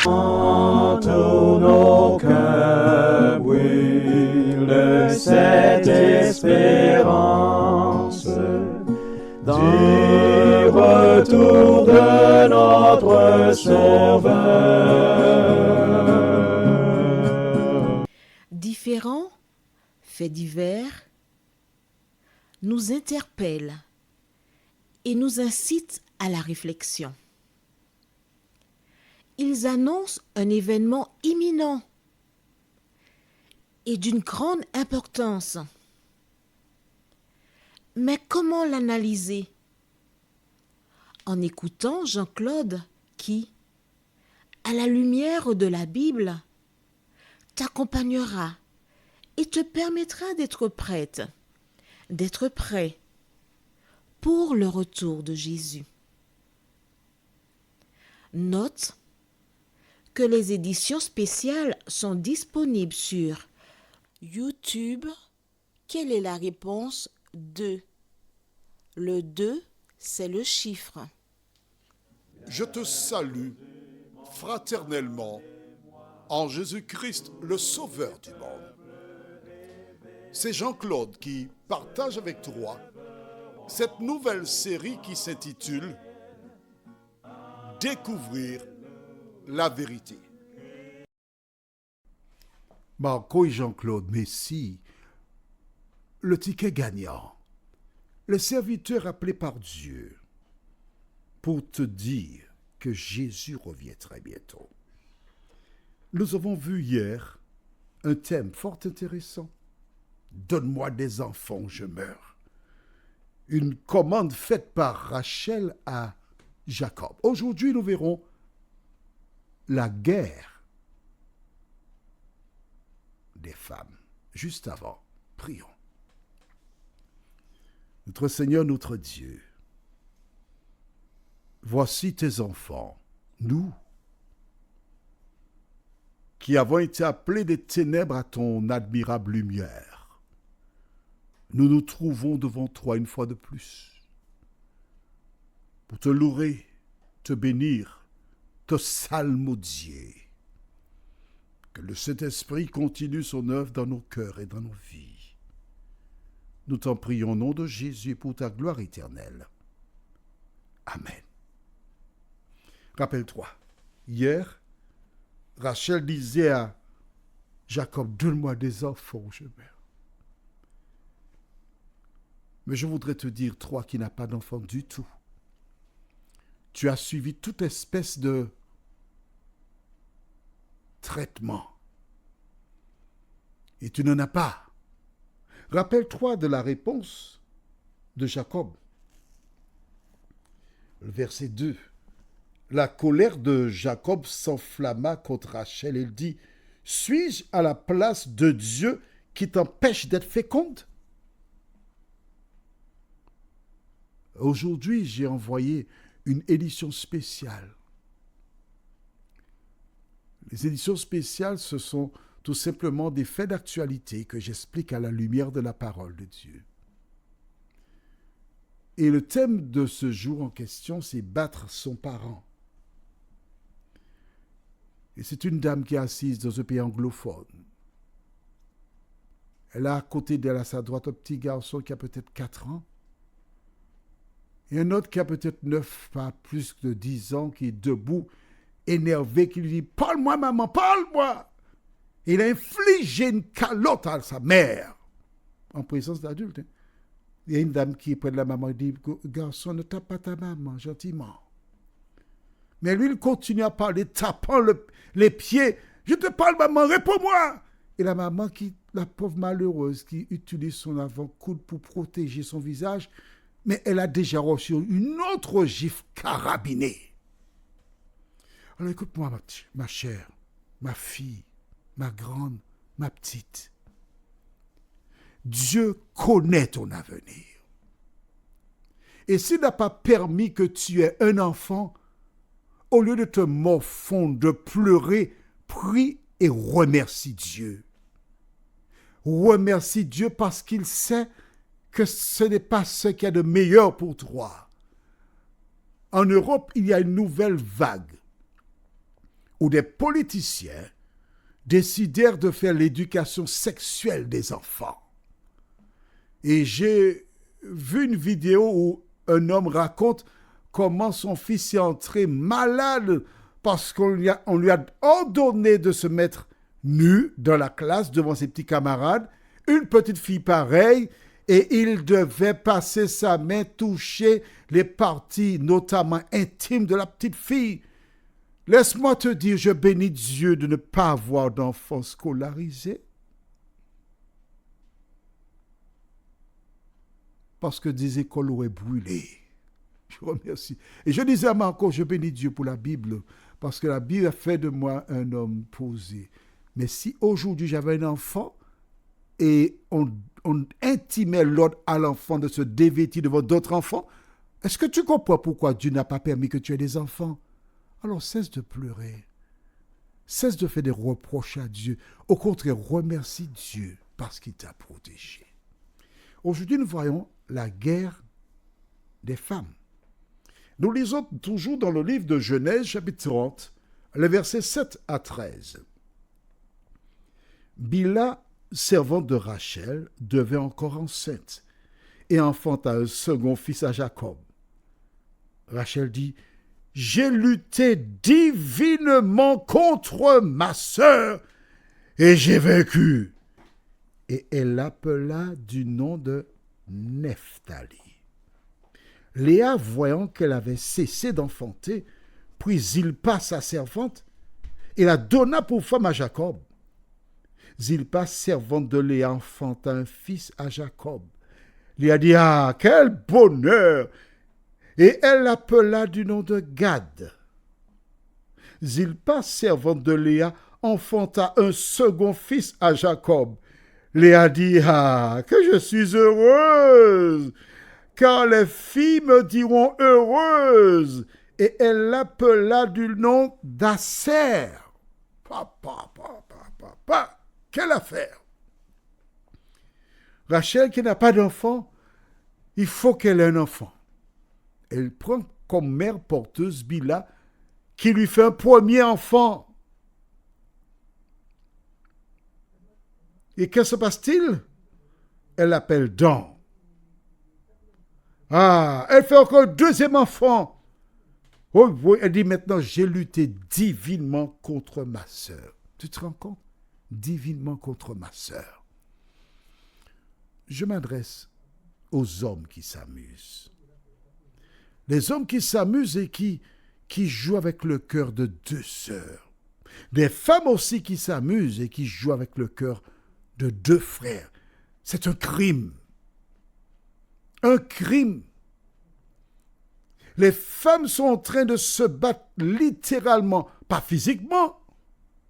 Tous nos cœurs brûlent de cette espérance du retour de notre Sauveur. Différents faits divers nous interpellent et nous incitent à la réflexion. Ils annoncent un événement imminent et d'une grande importance. Mais comment l'analyser? En écoutant Jean-Claude qui, à la lumière de la Bible, t'accompagnera et te permettra d'être prête, d'être prêt pour le retour de Jésus. Note que les éditions spéciales sont disponibles sur YouTube. Quelle est la réponse 2? Le 2, c'est le chiffre. Je te salue fraternellement en Jésus-Christ, le Sauveur du monde. C'est Jean-Claude qui partage avec toi cette nouvelle série qui s'intitule « Découvrir la vérité ». Marco et Jean-Claude Messi, le ticket gagnant, le serviteur appelé par Dieu pour te dire que Jésus revient très bientôt. Nous avons vu hier un thème fort intéressant. Donne-moi des enfants, je meurs. Une commande faite par Rachel à Jacob. Aujourd'hui, nous verrons la guerre des femmes. Juste avant, prions. Notre Seigneur, notre Dieu, voici tes enfants, nous, qui avons été appelés des ténèbres à ton admirable lumière. Nous nous trouvons devant toi une fois de plus, pour te louer, te bénir, te salmodier. Que le Saint-Esprit continue son œuvre dans nos cœurs et dans nos vies. Nous t'en prions au nom de Jésus pour ta gloire éternelle. Amen. Rappelle-toi, hier, Rachel disait à Jacob, donne-moi des enfants, je meurs. Mais je voudrais te dire, toi qui n'as pas d'enfant du tout, tu as suivi toute espèce de traitement. Et tu n'en as pas. Rappelle-toi de la réponse de Jacob. Le verset 2. La colère de Jacob s'enflamma contre Rachel. Il dit, suis-je à la place de Dieu qui t'empêche d'être féconde? Aujourd'hui, j'ai envoyé une édition spéciale. Les éditions spéciales, ce sont tout simplement des faits d'actualité que j'explique à la lumière de la parole de Dieu. Et le thème de ce jour en question, c'est battre son parent. Et c'est une dame qui est assise dans un pays anglophone. Elle a à côté d'elle, à sa droite, un petit garçon qui a peut-être 4 ans. Et un autre qui a peut-être 9, pas plus de 10 ans, qui est debout, énervé, qui lui dit « Parle-moi, maman, parle-moi !» Il a infligé une calotte à sa mère, en présence d'adultes. Il y a une dame qui est près de la maman et dit « Garçon, ne tape pas ta maman, gentiment. » Mais lui, il continue à parler, tapant les pieds. « Je te parle, maman, réponds-moi !» Et la maman, la pauvre malheureuse, qui utilise son avant-coude pour protéger son visage, mais elle a déjà reçu une autre gifle carabinée. Alors écoute-moi, ma chère, ma fille, ma grande, ma petite. Dieu connaît ton avenir. Et s'il n'a pas permis que tu aies un enfant, au lieu de te morfondre, de pleurer, prie et remercie Dieu. Remercie Dieu parce qu'il sait que ce n'est pas ce qu'il y a de meilleur pour toi. En Europe, il y a une nouvelle vague où des politiciens décidèrent de faire l'éducation sexuelle des enfants. Et j'ai vu une vidéo où un homme raconte comment son fils est entré malade parce qu'on lui a ordonné de se mettre nu dans la classe devant ses petits camarades, une petite fille pareille, et il devait passer sa main, toucher les parties notamment intimes de la petite fille. Laisse-moi te dire, je bénis Dieu de ne pas avoir d'enfants scolarisés. Parce que des écoles auraient brûlé. Je remercie. Et je disais à Marco, je bénis Dieu pour la Bible, parce que la Bible a fait de moi un homme posé. Mais si aujourd'hui j'avais un enfant et on intimait l'ordre à l'enfant de se dévêtir devant d'autres enfants, est-ce que tu comprends pourquoi Dieu n'a pas permis que tu aies des enfants? Alors cesse de pleurer. Cesse de faire des reproches à Dieu. Au contraire, remercie Dieu parce qu'il t'a protégé. Aujourd'hui, nous voyons la guerre des femmes. Nous lisons toujours dans le livre de Genèse, chapitre 30, les versets 7 à 13. Bila, servante de Rachel, devint encore enceinte et enfanta un second fils à Jacob. Rachel dit, « J'ai lutté divinement contre ma sœur et j'ai vaincu. » Et elle l'appela du nom de Nephtali. Léa, voyant qu'elle avait cessé d'enfanter, prit Zilpa, sa servante, et la donna pour femme à Jacob. Zilpa, servante de Léa, enfanta un fils à Jacob. Léa dit, « Ah, quel bonheur !» Et elle l'appela du nom de Gad. Zilpa, servante de Léa, enfanta un second fils à Jacob. Léa dit, « Ah, que je suis heureuse ! Car les filles me diront heureuse. » Et elle l'appela du nom d'Asser. Quelle affaire! Rachel, qui n'a pas d'enfant, il faut qu'elle ait un enfant. Elle prend comme mère porteuse Bila, qui lui fait un premier enfant. Et que se passe-t-il? Elle l'appelle Dan. Ah, elle fait encore un deuxième enfant. Oh, oui, elle dit maintenant, j'ai lutté divinement contre ma sœur. Tu te rends compte? Divinement contre ma sœur. Je m'adresse aux hommes qui s'amusent. Les hommes qui s'amusent et qui jouent avec le cœur de deux sœurs. Des femmes aussi qui s'amusent et qui jouent avec le cœur de deux frères. C'est un crime. Un crime. Les femmes sont en train de se battre littéralement, pas physiquement,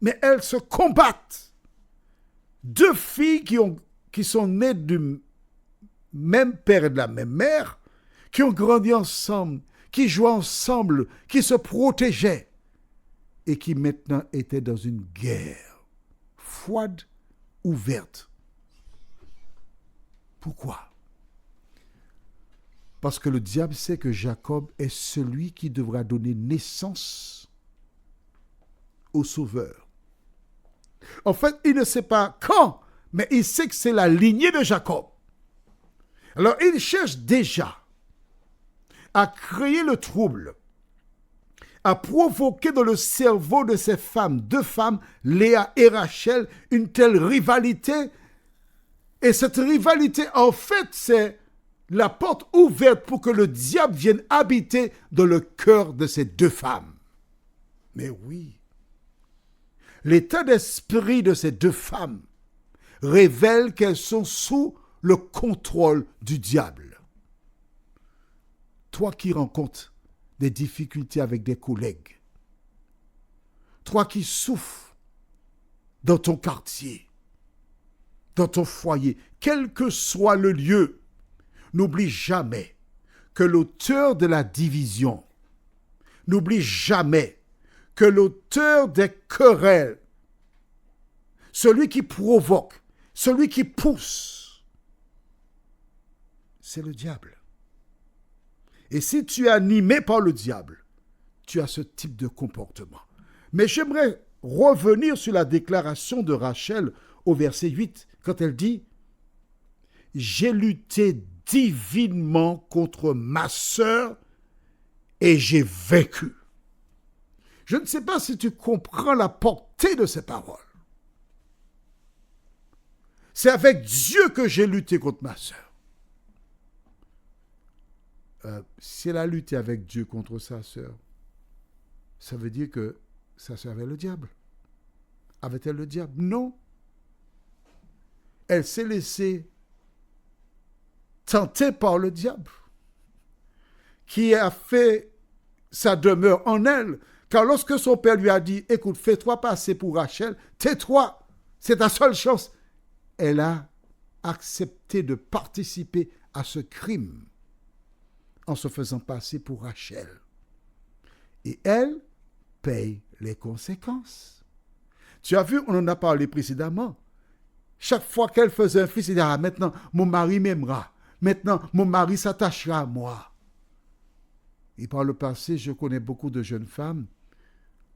mais elles se combattent. Deux filles qui sont nées du même père et de la même mère, qui ont grandi ensemble, qui jouaient ensemble, qui se protégeaient et qui maintenant étaient dans une guerre froide, ouverte. Pourquoi? Parce que le diable sait que Jacob est celui qui devra donner naissance au Sauveur. En fait, il ne sait pas quand, mais il sait que c'est la lignée de Jacob. Alors, il cherche déjà à créer le trouble, à provoquer dans le cerveau de ces femmes, deux femmes, Léa et Rachel, une telle rivalité. Et cette rivalité, en fait, c'est la porte ouverte pour que le diable vienne habiter dans le cœur de ces deux femmes. Mais oui, l'état d'esprit de ces deux femmes révèle qu'elles sont sous le contrôle du diable. Toi qui rencontres des difficultés avec des collègues, toi qui souffres dans ton quartier, dans ton foyer, quel que soit le lieu, n'oublie jamais que l'auteur de la division, n'oublie jamais que l'auteur des querelles, celui qui provoque, celui qui pousse, c'est le diable. Et si tu es animé par le diable, tu as ce type de comportement. Mais j'aimerais revenir sur la déclaration de Rachel au verset 8, quand elle dit « J'ai lutté divinement contre ma sœur et j'ai vaincu. » Je ne sais pas si tu comprends la portée de ces paroles. C'est avec Dieu que j'ai lutté contre ma sœur. Si elle a lutté avec Dieu contre sa sœur, ça veut dire que sa sœur avait le diable. Avait-elle le diable? Non. Elle s'est laissée tenter par le diable, qui a fait sa demeure en elle. Car lorsque son père lui a dit, écoute, fais-toi passer pour Rachel, tais-toi, c'est ta seule chance. Elle a accepté de participer à ce crime en se faisant passer pour Rachel. Et elle paye les conséquences. Tu as vu, on en a parlé précédemment. Chaque fois qu'elle faisait un fils, elle disait, ah, maintenant, mon mari m'aimera. Maintenant, mon mari s'attachera à moi. Et par le passé, je connais beaucoup de jeunes femmes.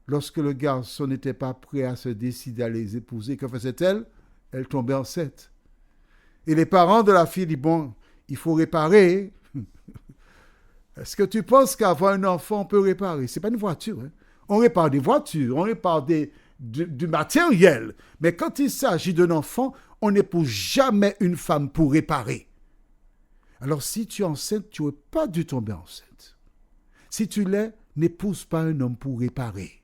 Lorsque le garçon n'était pas prêt à se décider à les épouser, que faisait-elle? Elle tombait enceinte. Et les parents de la fille disent, bon, il faut réparer. Est-ce que tu penses qu'avoir un enfant, on peut réparer? Ce n'est pas une voiture. Hein? On répare des voitures, on répare du matériel. Mais quand il s'agit d'un enfant, on n'épouse jamais une femme pour réparer. Alors si tu es enceinte, tu n'aurais pas dû tomber enceinte. Si tu l'es, n'épouse pas un homme pour réparer.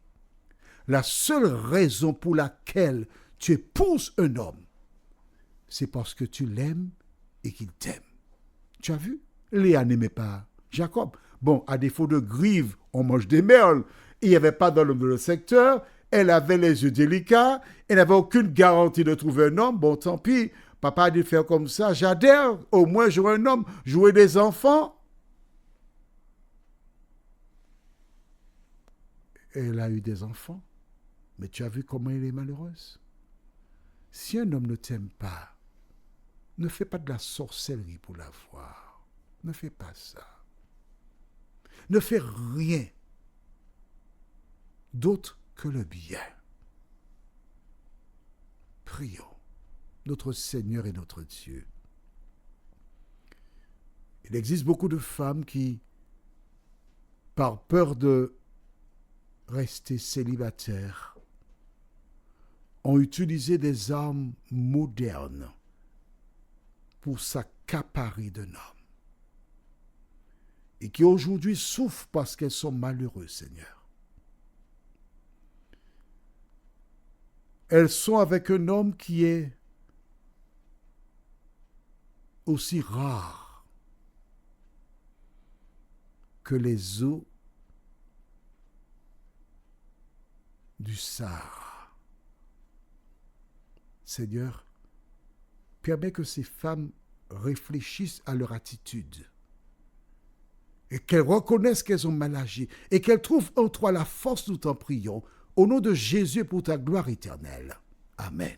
La seule raison pour laquelle tu épouses un homme, c'est parce que tu l'aimes et qu'il t'aime. Tu as vu? Léa n'aimait pas Jacob. Bon, à défaut de grive, on mange des merles. Il n'y avait pas d'homme dans le secteur. Elle avait les yeux délicats. Elle n'avait aucune garantie de trouver un homme. Bon, tant pis. Papa a dit faire comme ça. J'adhère. Au moins, j'aurai un homme. J'aurai des enfants. Elle a eu des enfants. Mais tu as vu comment elle est malheureuse. Si un homme ne t'aime pas, ne fais pas de la sorcellerie pour l'avoir. Ne fais pas ça. Ne fais rien d'autre que le bien. Prions, notre Seigneur et notre Dieu. Il existe beaucoup de femmes qui, par peur de rester célibataires, ont utilisé des armes modernes pour s'accaparer d'un homme. Et qui aujourd'hui souffrent parce qu'elles sont malheureuses, Seigneur. Elles sont avec un homme qui est aussi rare que les eaux du Sahara. Seigneur, permets que ces femmes réfléchissent à leur attitude et qu'elles reconnaissent qu'elles ont mal agi et qu'elles trouvent en toi la force, nous t'en prions, au nom de Jésus pour ta gloire éternelle. Amen.